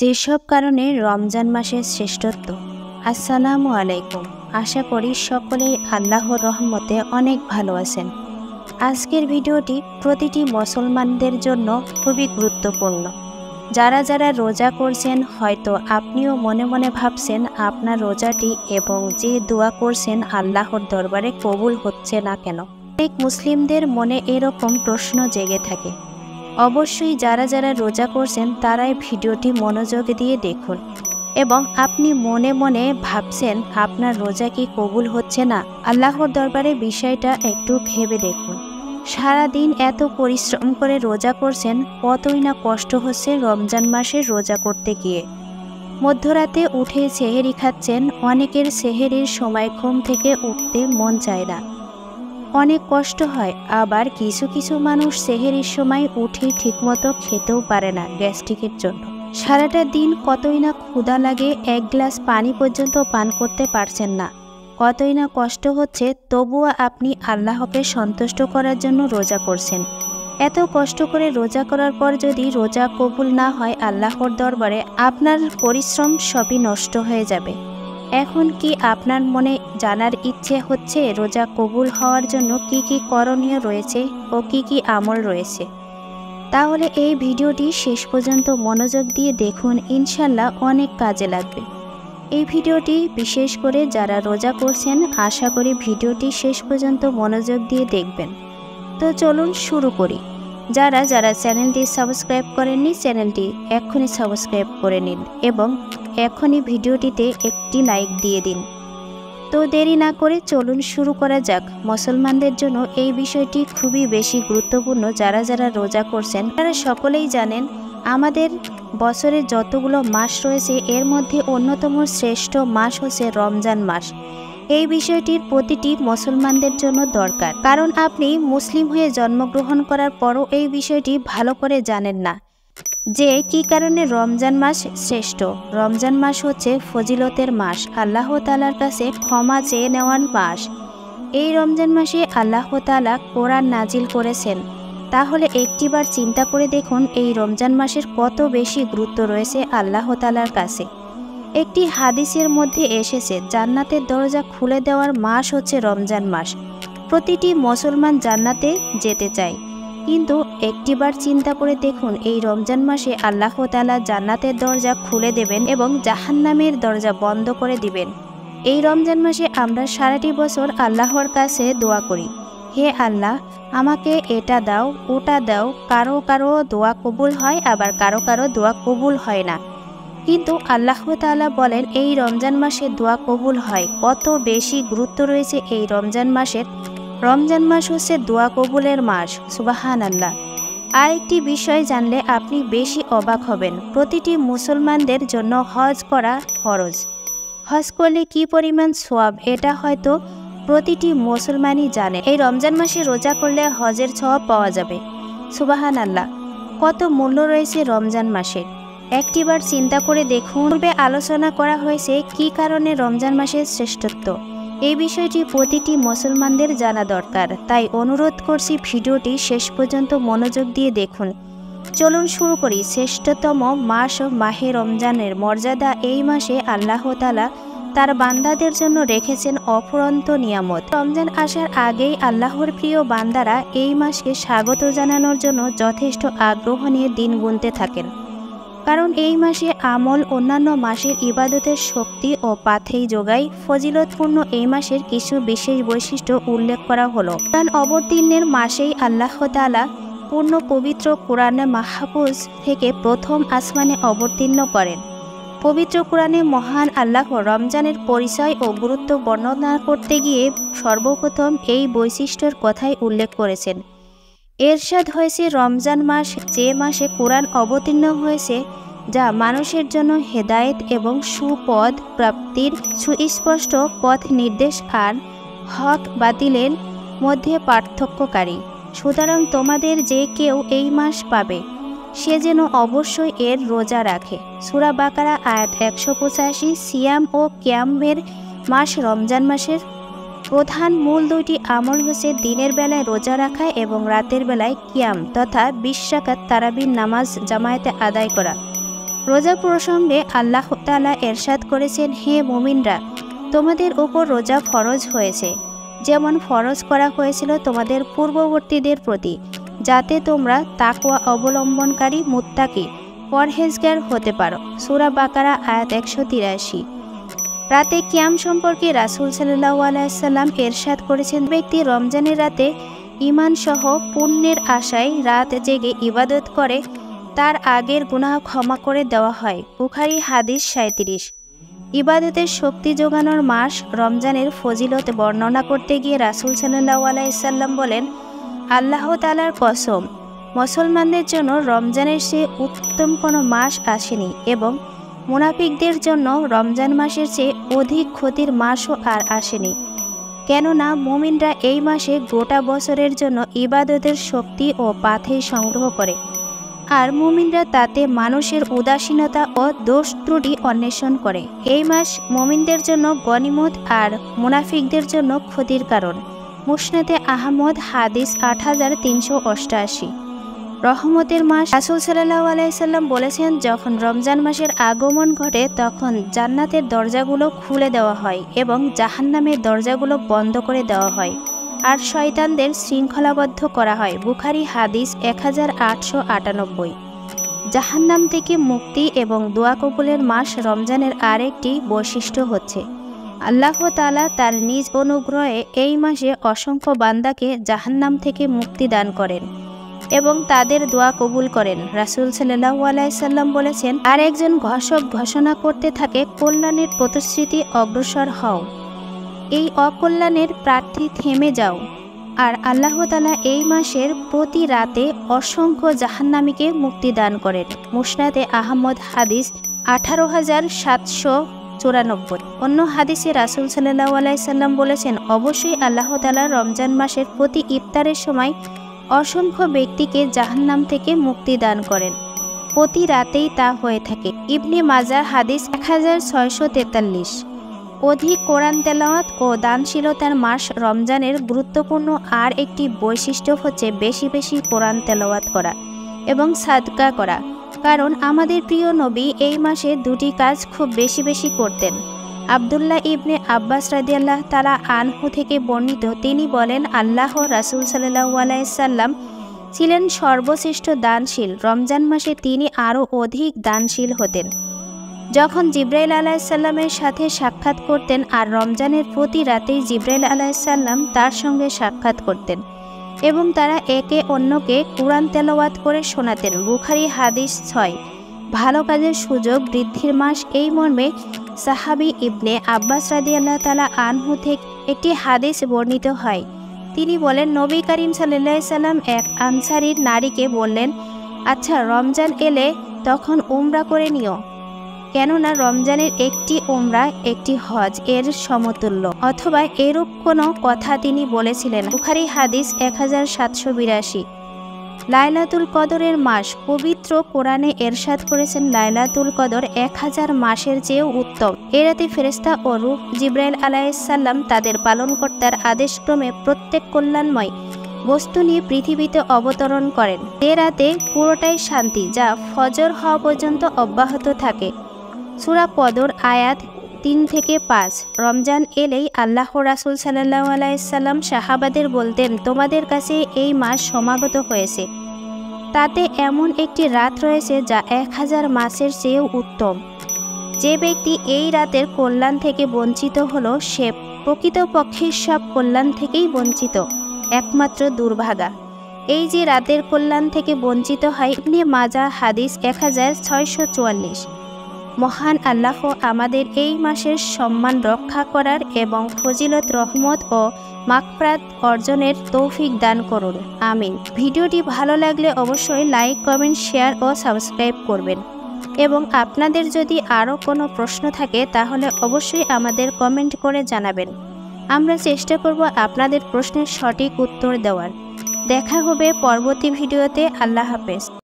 যেসব কারণে রমজান মাসের শ্রেষ্ঠত্ব। আসসালামু আলাইকুম। আশা করি সকলেই আল্লাহর রহমতে অনেক ভালো আছেন। আজকের ভিডিওটি প্রতিটি মুসলমানদের জন্য খুবই গুরুত্বপূর্ণ। যারা যারা রোজা করছেন, হয়তো আপনিও মনে মনে ভাবছেন আপনার রোজাটি এবং যে দোয়া করছেন আল্লাহর দরবারে কবুল হচ্ছে না কেন। অনেক মুসলিমদের মনে এরকম প্রশ্ন জেগে থাকে। অবশ্যই যারা যারা রোজা করছেন তারাই ভিডিওটি মনোযোগ দিয়ে দেখুন এবং আপনি মনে মনে ভাবছেন আপনার রোজা কি কবুল হচ্ছে না, আল্লাহর দরবারে বিষয়টা একটু ভেবে দেখুন। সারাদিন এত পরিশ্রম করে রোজা করছেন, কতই না কষ্ট হচ্ছে রমজান মাসে রোজা করতে গিয়ে। মধ্যরাতে উঠে সেহেরি খাচ্ছেন, অনেকের সেহেরির সময় ঘুম থেকে উঠতে মন চায় না, অনেক কষ্ট হয়। আবার কিছু কিছু মানুষ সেহেরির সময় উঠে ঠিকমতো খেতেও পারে না গ্যাস্ট্রিকের জন্য। সারাটা দিন কতই না ক্ষুধা লাগে, এক গ্লাস পানি পর্যন্ত পান করতে পারছেন না, কতই না কষ্ট হচ্ছে, তবুও আপনি আল্লাহকে সন্তুষ্ট করার জন্য রোজা করছেন। এত কষ্ট করে রোজা করার পর যদি রোজা কবুল না হয় আল্লাহর দরবারে, আপনার পরিশ্রম সবই নষ্ট হয়ে যাবে। এখন কি আপনার মনে জানার ইচ্ছে হচ্ছে রোজা কবুল হওয়ার জন্য কি কি করণীয় রয়েছে ও কি কি আমল রয়েছে? তাহলে এই ভিডিওটি শেষ পর্যন্ত মনোযোগ দিয়ে দেখুন, ইনশাল্লাহ অনেক কাজে লাগবে। এই ভিডিওটি বিশেষ করে যারা রোজা করছেন, আশা করি ভিডিওটি শেষ পর্যন্ত মনোযোগ দিয়ে দেখবেন। তো চলুন শুরু করি। যারা যারা চ্যানেলটি সাবস্ক্রাইব করেননি, চ্যানেলটি এক্ষুনি সাবস্ক্রাইব করে নিন এবং এখনই ভিডিওটিতে একটি লাইক দিয়ে দিন। তো দেরি না করে চলুন শুরু করা যাক। মুসলমানদের জন্য এই বিষয়টি খুবই বেশি গুরুত্বপূর্ণ। যারা যারা রোজা করছেন তারা সকলেই জানেন, আমাদের বছরের যতগুলো মাস রয়েছে এর মধ্যে অন্যতম শ্রেষ্ঠ মাস হচ্ছে রমজান মাস। এই বিষয়টির প্রতিটি মুসলমানদের জন্য দরকার, কারণ আপনি মুসলিম হয়ে জন্মগ্রহণ করার পরও এই বিষয়টি ভালো করে জানেন না যে কি কারণে রমজান মাস শ্রেষ্ঠ। রমজান মাস হচ্ছে ফজিলতের মাস, আল্লাহ তাআলার কাছে ক্ষমা চেয়ে নেওয়ার মাস। এই রমজান মাসে আল্লাহ তাআলা কোরআন নাজিল করেছেন। তাহলে একটিবার চিন্তা করে দেখুন এই রমজান মাসের কত বেশি গুরুত্ব রয়েছে আল্লাহ তাআলার কাছে। একটি হাদিসের মধ্যে এসেছে, জান্নাতের দরজা খুলে দেওয়ার মাস হচ্ছে রমজান মাস। প্রতিটি মুসলমান জান্নাতে যেতে চায়, কিন্তু একটিবার চিন্তা করে দেখুন এই রমজান মাসে আল্লাহ তাআলা জান্নাতের দরজা খুলে দেবেন এবং জাহান্নামের দরজা বন্ধ করে দিবেন। এই রমজান মাসে আমরা সারাটি বছর আল্লাহর কাছে দোয়া করি, হে আল্লাহ আমাকে এটা দাও ওটা দাও। কারো কারো দোয়া কবুল হয়, আবার কারো কারো দোয়া কবুল হয় না। কিন্তু আল্লাহ তাআলা বলেন এই রমজান মাসে দোয়া কবুল হয়। কত বেশি গুরুত্ব রয়েছে এই রমজান মাসের। রমজান মাস হচ্ছে দোয়া কবুলের মাস। সুবহানাল্লাহ। আরেকটি বিষয় জানলে আপনি বেশি অবাক হবেন, প্রতিটি মুসলমানদের জন্য হজ করা ফরজ। হজ করলে কি পরিমাণ সওয়াব এটা হয়তো প্রতিটি মুসলমানই জানে। এই রমজান মাসে রোজা করলে হজের সওয়াব পাওয়া যাবে। সুবহানাল্লাহ, কত মূল্য রয়েছে রমজান মাসের। একটিবার চিন্তা করে দেখুন। পূর্বে আলোচনা করা হয়েছে কি কারণে রমজান মাসের শ্রেষ্ঠত্ব। এই বিষয়টি প্রতিটি মুসলমানদের জানা দরকার, তাই অনুরোধ করছি ভিডিওটি শেষ পর্যন্ত মনোযোগ দিয়ে দেখুন। চলুন শুরু করি। শ্রেষ্ঠতম মাস মাহে রমজানের মর্যাদা। এই মাসে আল্লাহ তাআলা তার বান্দাদের জন্য রেখেছেন অফুরন্ত নিয়ামত। রমজান আসার আগেই আল্লাহর প্রিয় বান্দারা এই মাসকে স্বাগত জানানোর জন্য যথেষ্ট আগ্রহ নিয়ে দিন গুনতে থাকেন, কারণ এই মাসে আমল অন্যান্য মাসের ইবাদতের শক্তি ও পাথেই যোগায়। ফজিলতপূর্ণ এই মাসের কিছু বিশেষ বৈশিষ্ট্য উল্লেখ করা হলো। কোরআন অবতীর্ণের মাসেই আল্লাহ তাআলা পূর্ণ পবিত্র কোরআনে মাহফুজ থেকে প্রথম আসমানে অবতীর্ণ করেন। পবিত্র কোরআনে মহান আল্লাহ রমজানের পরিচয় ও গুরুত্ব বর্ণনা করতে গিয়ে সর্বপ্রথম এই বৈশিষ্ট্যের কথাই উল্লেখ করেছেন। এরশাদ হয়েছে, রমজান মাস যে মাসে কোরআন অবতীর্ণ হয়েছে, যা মানুষের জন্য হেদায়েত এবং সুপথ প্রাপ্তির সুস্পষ্ট পথ নির্দেশ আর হক বাতিলের মধ্যে পার্থক্যকারী। সুতরাং তোমাদের যে কেউ এই মাস পাবে, সে যেন অবশ্যই এর রোজা রাখে। সূরা বাকারা আয়াত 185। সিয়াম ও কিয়ামের মাস। রমজান মাসের প্রধান মূল দুইটি আমল হচ্ছে দিনের বেলায় রোজা রাখা এবং রাতের বেলায় কিয়াম তথা 20 রাকাত তারাবির নামাজ জামায়াতে আদায় করা। রোজা প্রসঙ্গে আল্লাহ তাআলা এরশাদ করেছেন, হে মুমিনরা, তোমাদের উপর রোজা ফরজ হয়েছে, যেমন ফরজ করা হয়েছিল তোমাদের পূর্ববর্তীদের প্রতি, যাতে তোমরা তাকওয়া অবলম্বনকারী মুত্তাকি পরহেজগার হতে পারো। সূরা বাকারা আয়াত 183। রাতে কিয়াম সম্পর্কে রাসূল সাল্লাল্লাহু আলাইহি ওয়াসাল্লাম এরশাদ করেছেন, ব্যক্তি রমজানের রাতে ঈমান সহ পুণ্যের আশায় রাত জেগে ইবাদত করে, তার আগের গুনাহ ক্ষমা করে দেওয়া হয়। বুখারী হাদিস 37। ইবাদতের শক্তি যোগানোর মাস রমজানের ফজিলত বর্ণনা করতে গিয়ে রাসূল সাল্লাল্লাহু আলাইহি ওয়াসাল্লাম বলেন, আল্লাহ তাআলার কসম, মুসলমানদের জন্য রমজানের চেয়ে উত্তম কোনো মাস আসেনি এবং মুনাফিকদের জন্য রমজান মাসের চেয়ে অধিক ক্ষতির মাসও আর আসেনি। কেননা মুমিনরা এই মাসে গোটা বছরের জন্য ইবাদতের শক্তি ও পাথেয় সংগ্রহ করে, আর মুমিনরা তাতে মানুষের উদাসীনতা ও দোষ ত্রুটি অন্বেষণ করে। এই মাস মুমিনদের জন্য গনিমত আর মুনাফিকদের জন্য ক্ষতির কারণ। মুসনাদে আহমদ হাদিস 8388। রহমতের মাস। রাসূল সাল্লাল্লাহু আলাইহি সাল্লাম বলেছেন, যখন রমজান মাসের আগমন ঘটে তখন জান্নাতের দরজাগুলো খুলে দেওয়া হয় এবং জাহান্নামের দরজাগুলো বন্ধ করে দেওয়া হয়, আর শয়তানদের শৃঙ্খলাবদ্ধ করা হয়। বুখারী হাদিস 1898। জাহান্নাম থেকে মুক্তি এবং দোয়া কবুলের মাস রমজানের আরেকটি বৈশিষ্ট্য হচ্ছে, আল্লাহ তাআলা তার নিজ অনুগ্রহে এই মাসে অসংখ্য বান্দাকে জাহান্নাম থেকে মুক্তি দান করেন এবং তাদের দোয়া কবুল করেন। রাসূল সাল্লাল্লাহু আলাইহি সাল্লাম বলেছেন, আর একজন ঘোষক ঘোষণা করতে থাকে, কল্যাণের প্রতিশ্রুতি অগ্রসর হও, এই অকল্যাণের প্রার্থী থেমে যাও। আর আল্লাহ তাআলা এই মাসের প্রতি রাতে অসংখ্য জাহান্নামীকে মুক্তি দান করেন। মুসনাদে আহমদ হাদিস 18794। অন্য হাদিসে রাসূল সাল্লাল্লাহু আলাইহি সাল্লাম বলেছেন, অবশ্যই আল্লাহ তাআলা রমজান মাসের প্রতি ইফতারের সময় অসংখ্য ব্যক্তিকে জাহান্নাম থেকে মুক্তি দান করেন। প্রতি রাতেই তা হয়ে থাকে। ইবনে মাজাহ হাদিস 1643। অধিক কোরআন তেলাওয়াত ও দানশীলতার মাস রমজানের গুরুত্বপূর্ণ আর একটি বৈশিষ্ট্য হচ্ছে বেশি বেশি কোরআন তেলাওয়াত করা এবং সাদকা করা, কারণ আমাদের প্রিয় নবী এই মাসে দুটি কাজ খুব বেশি বেশি করতেন। আব্দুল্লাহ ইবনে আব্বাস রাদিয়াল্লাহু তাআলা আনহু থেকে বর্ণিত, তিনি বলেন, আল্লাহ রাসূল সাল্লাল্লাহু আলাইহি সাল্লাম ছিলেন সর্বশ্রেষ্ঠ দানশীল। রমজান মাসে তিনি আরও অধিক দানশীল হতেন। যখন জিবরাইল আলাইহিস সালামের সাথে সাক্ষাৎ করতেন, আর রমজানের প্রতি রাতেই জিবরাইল আলাইহিস সালাম তার সঙ্গে সাক্ষাৎ করতেন এবং তারা একে অন্যকে কুরআন তেলাওয়াত করে শোনাতেন। বুখারী হাদিস 6। ভালো কাজের সুযোগ বৃদ্ধির মাস। এই মর্মে সাহাবী ইবনে আব্বাস রাদিয়াল্লাহু তাআলা আনহু থেকে একটি হাদিস বর্ণিত হয়। তিনি বলেন, নবী করিম সাল্লাল্লাহু আলাইহি সাল্লাম এক আনসারীর নারীকে বললেন, আচ্ছা, রমজান এলে তখন উমরা করে নিও, কেননা রমজানের একটি উমরা একটি হজ এর সমতুল্য, অথবা এরূপ কোনো কথা তিনি বলেছিলেন। বুখারী হাদিস 1782। লাইলাতুল কদরের মাস। পবিত্র কোরআনে এরশাদ করেছেন, লাইলাতুল কদর 1000 মাসের চেয়েও উত্তম। এ রাতে ফেরেশতা ও রূহ জিবরাইল আলাইহিস সালাম তাদের পালনকর্তার আদেশক্রমে প্রত্যেক কল্যাণময় বস্তু নিয়ে পৃথিবীতে অবতরণ করেন। এ রাতে পুরোটাই শান্তি, যা ফজর হওয়া পর্যন্ত অব্যাহত থাকে। সূরা কদর আয়াত 3 থেকে 5। রমজান এলেই আল্লাহ রাসূল সাল্লাল্লাহু আলাইহি সাল্লাম সাহাবাদের বলতেন, তোমাদের কাছে এই মাস সমাগত হয়েছে, তাতে এমন একটি রাত রয়েছে যা 1000 মাসের চেয়েও উত্তম। যে ব্যক্তি এই রাতের কল্যাণ থেকে বঞ্চিত হলো, সে প্রকৃতপক্ষে সব কল্যাণ থেকেই বঞ্চিত, একমাত্র দুর্ভাগা এই যে রাতের কল্যাণ থেকে বঞ্চিত হয়। ইবনে মাজাহ হাদিস 1644। মহান আল্লাহ আমাদের এই মাসের সম্মান রক্ষা করার এবং ফজিলত, রহমত ও মাগফিরাত অর্জনের তৌফিক দান করুন। আমিন। ভিডিওটি ভালো লাগলে অবশ্যই লাইক, কমেন্ট, শেয়ার ও সাবস্ক্রাইব করবেন এবং আপনাদের যদি আরও কোনো প্রশ্ন থাকে তাহলে অবশ্যই আমাদের কমেন্ট করে জানাবেন। আমরা চেষ্টা করব আপনাদের প্রশ্নের সঠিক উত্তর দেওয়ার। দেখা হবে পরবর্তী ভিডিওতে। আল্লাহ হাফেজ।